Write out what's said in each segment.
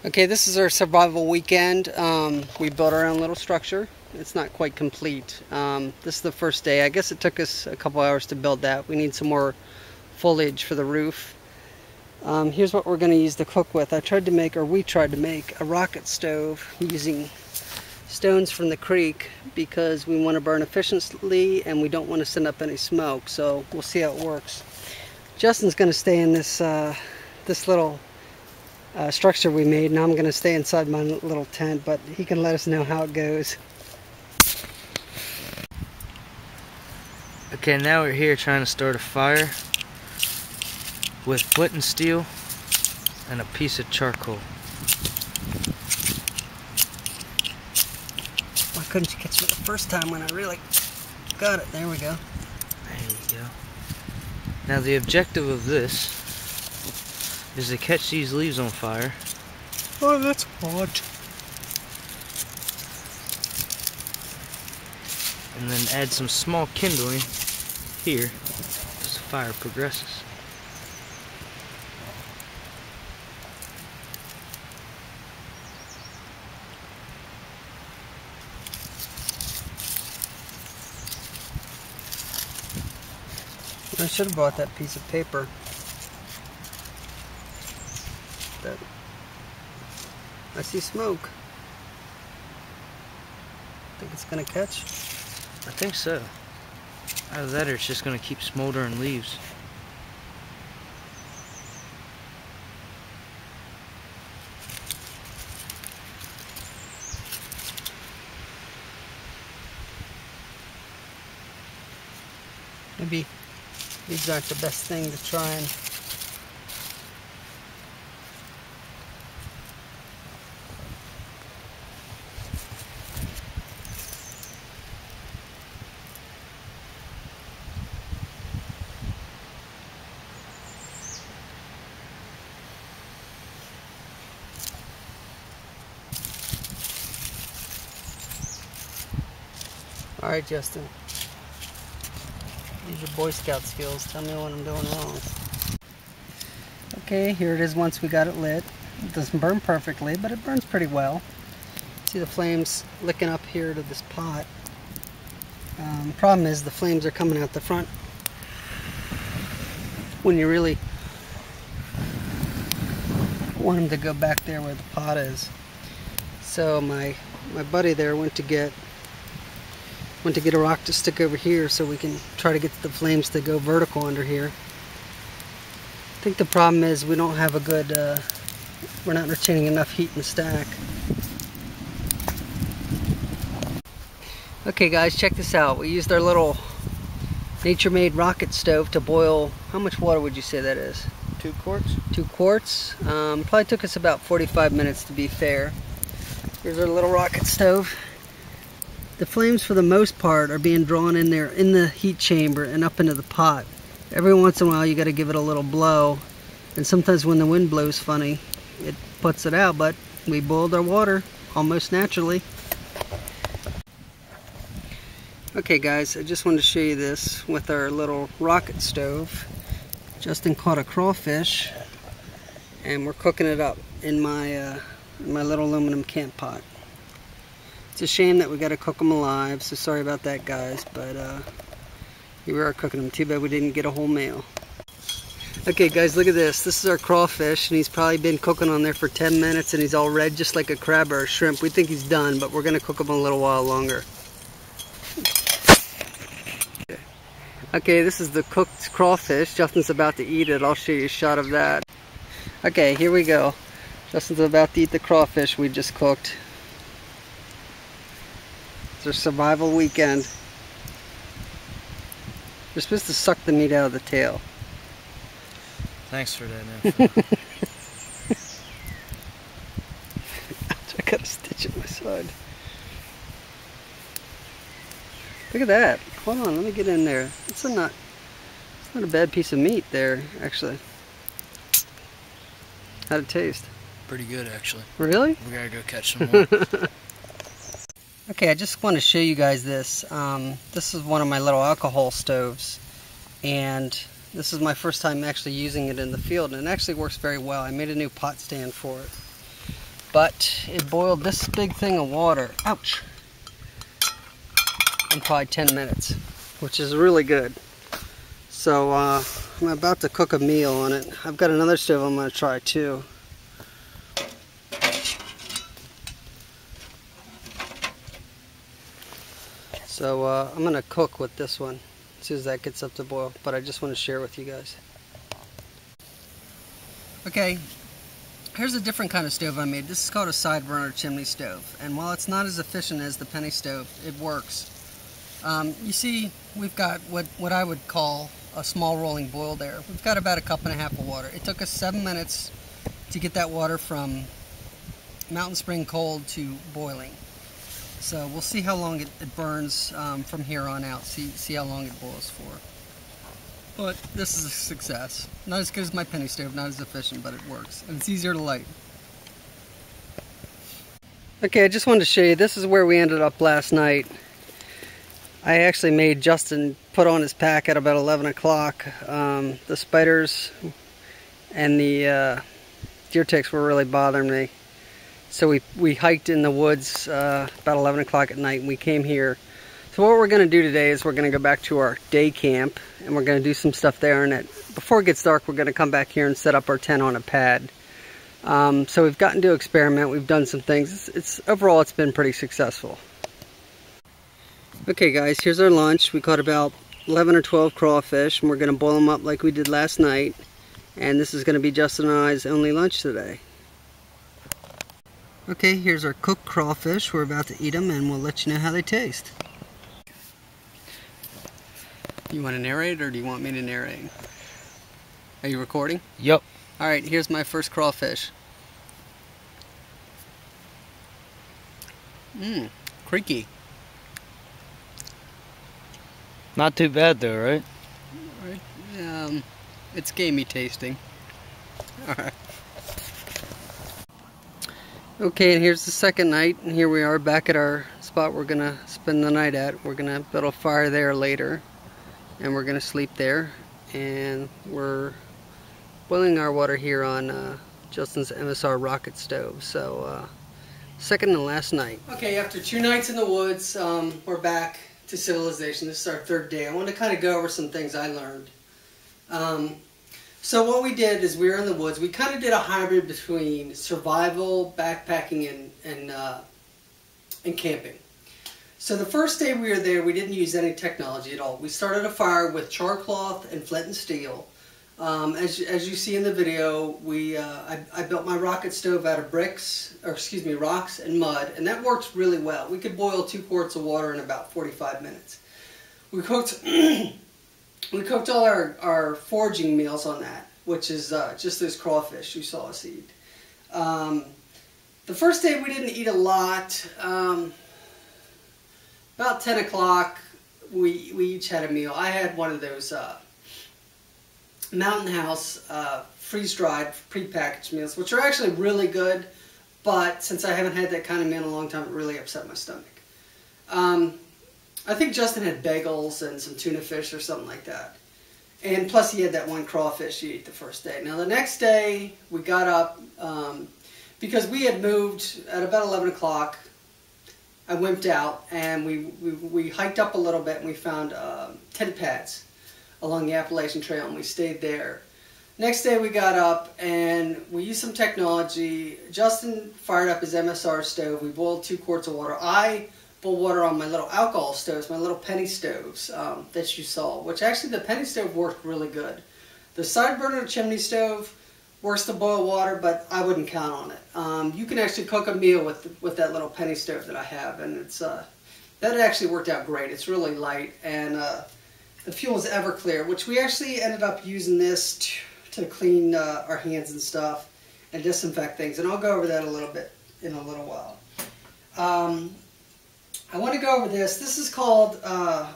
Okay, this is our survival weekend. We built our own little structure. It's not quite complete. This is the first day. I guess it took us a couple hours to build that. We need some more foliage for the roof. Here's what we're going to use to cook with. we tried to make a rocket stove using stones from the creek because we want to burn efficiently and we don't want to send up any smoke. So we'll see how it works. Justin's going to stay in this this little structure we made, and I'm going to stay inside my little tent, but he can let us know how it goes. Okay, now we're here trying to start a fire with flint and steel and a piece of charcoal. Why couldn't you catch me the first time when I really got it? There we go. There you go. Now the objective of this is to catch these leaves on fire. Oh, that's hot. And then add some small kindling here as the fire progresses. I should have brought that piece of paper. I see smoke. Think it's gonna catch? I think so. Either that or it's just going to keep smoldering leaves. Maybe these aren't the best thing to try and... Alright, Justin. Use your Boy Scout skills. Tell me what I'm doing wrong. Okay, here it is once we got it lit. It doesn't burn perfectly, but it burns pretty well. See the flames licking up here to this pot. Problem is the flames are coming out the front when you really want them to go back there where the pot is. So my buddy there went to get a rock to stick over here so we can try to get the flames to go vertical under here. I think the problem is we don't have a good, we're not retaining enough heat in the stack. Okay guys, check this out. We used our little nature-made rocket stove to boil, how much water would you say that is? 2 quarts? 2 quarts. Probably took us about 45 minutes to be fair. Here's our little rocket stove. The flames for the most part are being drawn in there in the heat chamber and up into the pot. Every once in a while you got to give it a little blow, and sometimes when the wind blows funny it puts it out, but we boiled our water almost naturally. Okay guys, I just wanted to show you this with our little rocket stove. Justin caught a crawfish and we're cooking it up in my little aluminum camp pot. It's a shame that we got to cook them alive, so sorry about that guys, but here we are cooking them. Too bad we didn't get a whole meal. Okay guys, look at this. This is our crawfish, and he's probably been cooking on there for 10 minutes and he's all red just like a crab or a shrimp. We think he's done, but we're going to cook him a little while longer. Okay, this is the cooked crawfish. Justin's about to eat it. I'll show you a shot of that. Okay, here we go. Justin's about to eat the crawfish we just cooked. It's our survival weekend. You're supposed to suck the meat out of the tail. Thanks for that info. I got a stitch in my side. Look at that. Hold on, let me get in there. It's not a bad piece of meat there, actually. How'd it taste? Pretty good, actually. Really? We gotta go catch some more. Okay, I just want to show you guys this. This is one of my little alcohol stoves, and this is my first time actually using it in the field, and it actually works very well. I made a new pot stand for it. but it boiled this big thing of water, ouch, in probably 10 minutes, which is really good. So I'm about to cook a meal on it. I've got another stove I'm going to try too. So I'm going to cook with this one as soon as that gets up to boil, but I just want to share with you guys. Okay, here's a different kind of stove I made. This is called a side burner chimney stove, and while it's not as efficient as the penny stove, it works. You see, we've got what I would call a small rolling boil there. We've got about 1.5 cups of water. It took us 7 minutes to get that water from mountain spring cold to boiling. So we'll see how long it burns from here on out, see how long it boils for. But this is a success. Not as good as my penny stove, not as efficient, but it works. And it's easier to light. Okay, I just wanted to show you, this is where we ended up last night. I actually made Justin put on his pack at about 11 o'clock. The spiders and the deer ticks were really bothering me. So we hiked in the woods about 11 o'clock at night, and we came here. So what we're going to do today is we're going to go back to our day camp, and we're going to do some stuff there. And before it gets dark, we're going to come back here and set up our tent on a pad. So we've gotten to experiment. We've done some things. Overall, it's been pretty successful. Okay guys, here's our lunch. We caught about 11 or 12 crawfish, and we're going to boil them up like we did last night. And this is going to be Justin and I's only lunch today. Okay, here's our cooked crawfish. We're about to eat them, and we'll let you know how they taste. You want to narrate, or do you want me to narrate? Are you recording? Yep. Alright, here's my first crawfish. Creaky. Not too bad though, right? It's gamey tasting. Alright. Okay, and here's the second night, and here we are back at our spot we're gonna spend the night at. We're gonna build a fire there later, and we're gonna sleep there, and we're boiling our water here on Justin's MSR rocket stove. So second and last night. Okay, after 2 nights in the woods, we're back to civilization. This is our 3rd day. I want to kind of go over some things I learned. So what we did is we were in the woods. We kind of did a hybrid between survival, backpacking, and camping. So the first day we were there, we didn't use any technology at all. We started a fire with char cloth and flint and steel. As you see in the video, I built my rocket stove out of rocks and mud, and that works really well. We could boil 2 quarts of water in about 45 minutes. We cooked all our foraging meals on that, which is just those crawfish you saw us eat. The first day we didn't eat a lot. About 10 o'clock, we each had a meal. I had one of those Mountain House freeze-dried prepackaged meals, which are actually really good, but since I haven't had that kind of meal in a long time, it really upset my stomach. I think Justin had bagels and some tuna fish or something like that, and plus he had that one crawfish he ate the first day. Now the next day we got up because we had moved at about 11 o'clock. I wimped out, and we hiked up a little bit, and we found tent pads along the Appalachian Trail, and we stayed there. Next day we got up and we used some technology. Justin fired up his MSR stove. We boiled 2 quarts of water. I boiled water on my little alcohol stoves, my little penny stoves that you saw, which actually the penny stove worked really good. The side burner chimney stove works to boil water, but I wouldn't count on it. You can actually cook a meal with that little penny stove that I have, and it's that actually worked out great. It's really light, and the fuel is Everclear, which we actually ended up using this to clean our hands and stuff and disinfect things. And I'll go over that a little bit in a little while. I want to go over this. This is called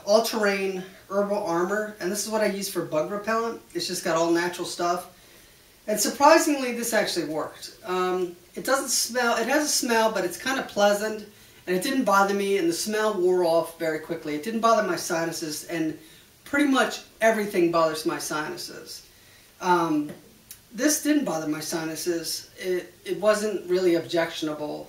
all-terrain herbal armor, and this is what I use for bug repellent. It's just got all natural stuff. And surprisingly, this actually worked. It doesn't smell, it has a smell, but it's kind of pleasant, and it didn't bother me, and the smell wore off very quickly. It didn't bother my sinuses, and pretty much everything bothers my sinuses. this didn't bother my sinuses. It wasn't really objectionable.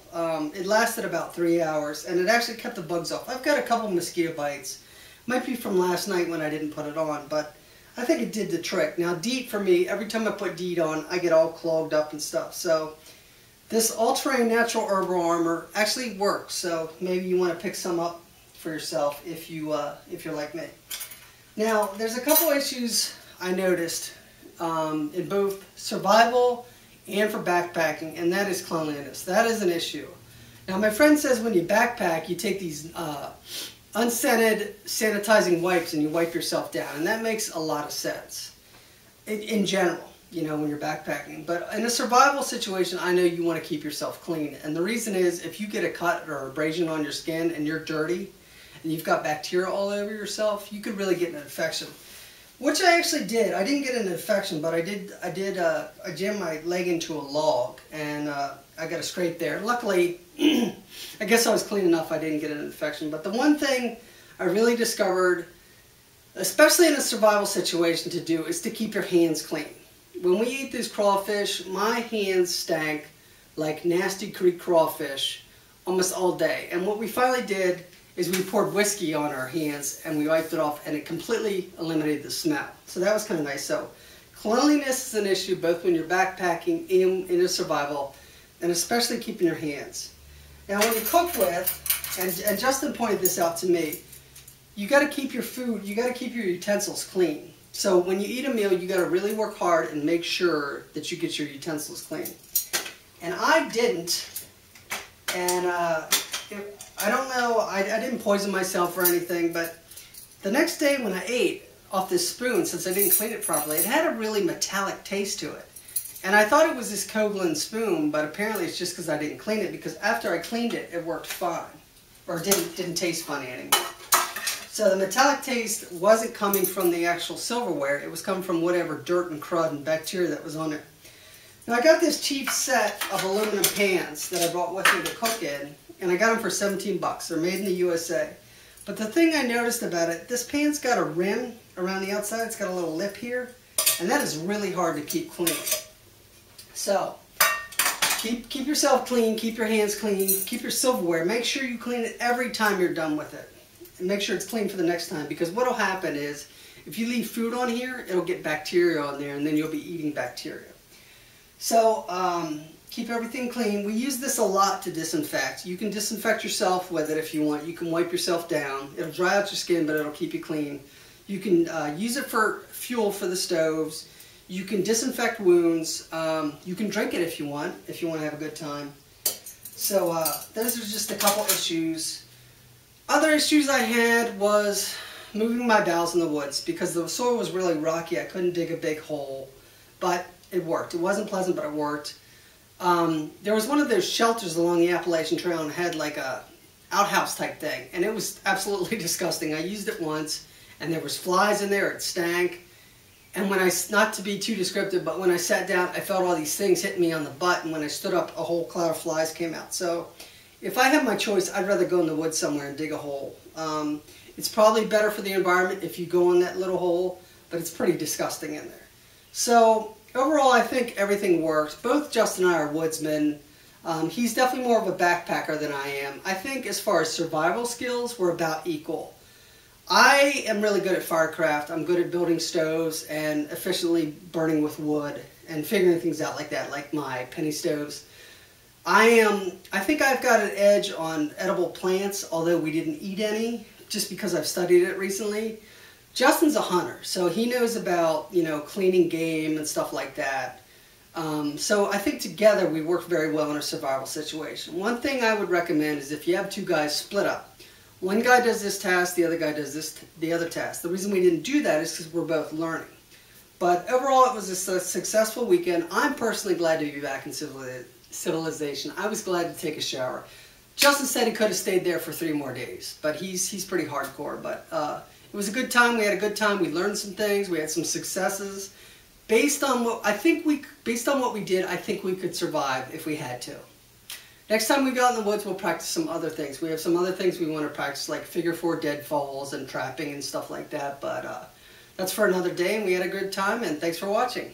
It lasted about 3 hours, and it actually kept the bugs off. I've got a couple mosquito bites. Might be from last night when I didn't put it on, but I think it did the trick. Now, DEET for me, every time I put DEET on, I get all clogged up and stuff. So this all-terrain natural herbal armor actually works. So maybe you want to pick some up for yourself if you're like me. Now, there's a couple issues I noticed in both survival and for backpacking, and that is cleanliness. That is an issue. Now, my friend says when you backpack, you take these unscented sanitizing wipes and you wipe yourself down, and that makes a lot of sense in general, you know, when you're backpacking. But in a survival situation, I know you want to keep yourself clean, and the reason is if you get a cut or abrasion on your skin and you're dirty and you've got bacteria all over yourself, you could really get an infection. Which I actually did. I didn't get an infection, but I jammed my leg into a log, and I got a scrape there. Luckily, I guess I was clean enough I didn't get an infection. But the one thing I really discovered, especially in a survival situation to do, is to keep your hands clean. When we eat these crawfish, my hands stank like nasty creek crawfish almost all day. And what we finally did is we poured whiskey on our hands and we wiped it off, and it completely eliminated the smell. So that was kind of nice. So cleanliness is an issue both when you're backpacking and in a survival, and especially keeping your hands. Now when you cook with, and Justin pointed this out to me, you got to keep your food, you got to keep your utensils clean. So when you eat a meal, you got to really work hard and make sure that you get your utensils clean. And I didn't, and I don't know, I didn't poison myself or anything, but the next day when I ate off this spoon, since I didn't clean it properly, it had a really metallic taste to it. And I thought it was this Koglin spoon, but apparently it's just because I didn't clean it, because after I cleaned it, it worked fine. Or didn't taste funny anymore. So the metallic taste wasn't coming from the actual silverware, it was coming from whatever dirt and crud and bacteria that was on it. Now I got this cheap set of aluminum pans that I brought with me to cook in, and I got them for 17 bucks. They're made in the USA. But the thing I noticed about it, this pan's got a rim around the outside. It's got a little lip here, and that is really hard to keep clean. So, keep yourself clean, keep your hands clean, keep your silverware. Make sure you clean it every time you're done with it. And make sure it's clean for the next time, because what will happen is, if you leave food on here, it'll get bacteria on there, and then you'll be eating bacteria. So, keep everything clean. We use this a lot to disinfect. You can disinfect yourself with it if you want. You can wipe yourself down. It'll dry out your skin, but it'll keep you clean. You can use it for fuel for the stoves. You can disinfect wounds. You can drink it if you want to have a good time. So those are just a couple issues. Other issues I had was moving my boughs in the woods, because the soil was really rocky. I couldn't dig a big hole, but it worked. It wasn't pleasant, but it worked. There was one of those shelters along the Appalachian Trail and had like a outhouse type thing, and it was absolutely disgusting. I used it once, and there was flies in there. It stank. And when not to be too descriptive, but when I sat down, I felt all these things hitting me on the butt, and when I stood up, a whole cloud of flies came out. So if I have my choice, I'd rather go in the woods somewhere and dig a hole. It's probably better for the environment if you go in that little hole, but it's pretty disgusting in there. So overall, I think everything works. Both Justin and I are woodsmen. He's definitely more of a backpacker than I am. I think as far as survival skills, we're about equal. I am really good at firecraft. I'm good at building stoves and efficiently burning with wood and figuring things out like that, like my penny stoves. I think I've got an edge on edible plants, although we didn't eat any, just because I've studied it recently. Justin's a hunter, so he knows about, you know, cleaning game and stuff like that. So I think together we work very well in a survival situation. One thing I would recommend is if you have two guys, split up. One guy does this task, the other guy does the other task. The reason we didn't do that is because we're both learning. But overall, it was a successful weekend. I'm personally glad to be back in civilization. I was glad to take a shower. Justin said he could have stayed there for 3 more days, but he's pretty hardcore. But it was a good time. We had a good time. We learned some things. We had some successes. Based on what we did, I think we could survive if we had to. Next time we go out in the woods, we'll practice some other things. We have some other things we want to practice, like figure 4 deadfalls and trapping and stuff like that. But that's for another day, and we had a good time, and thanks for watching.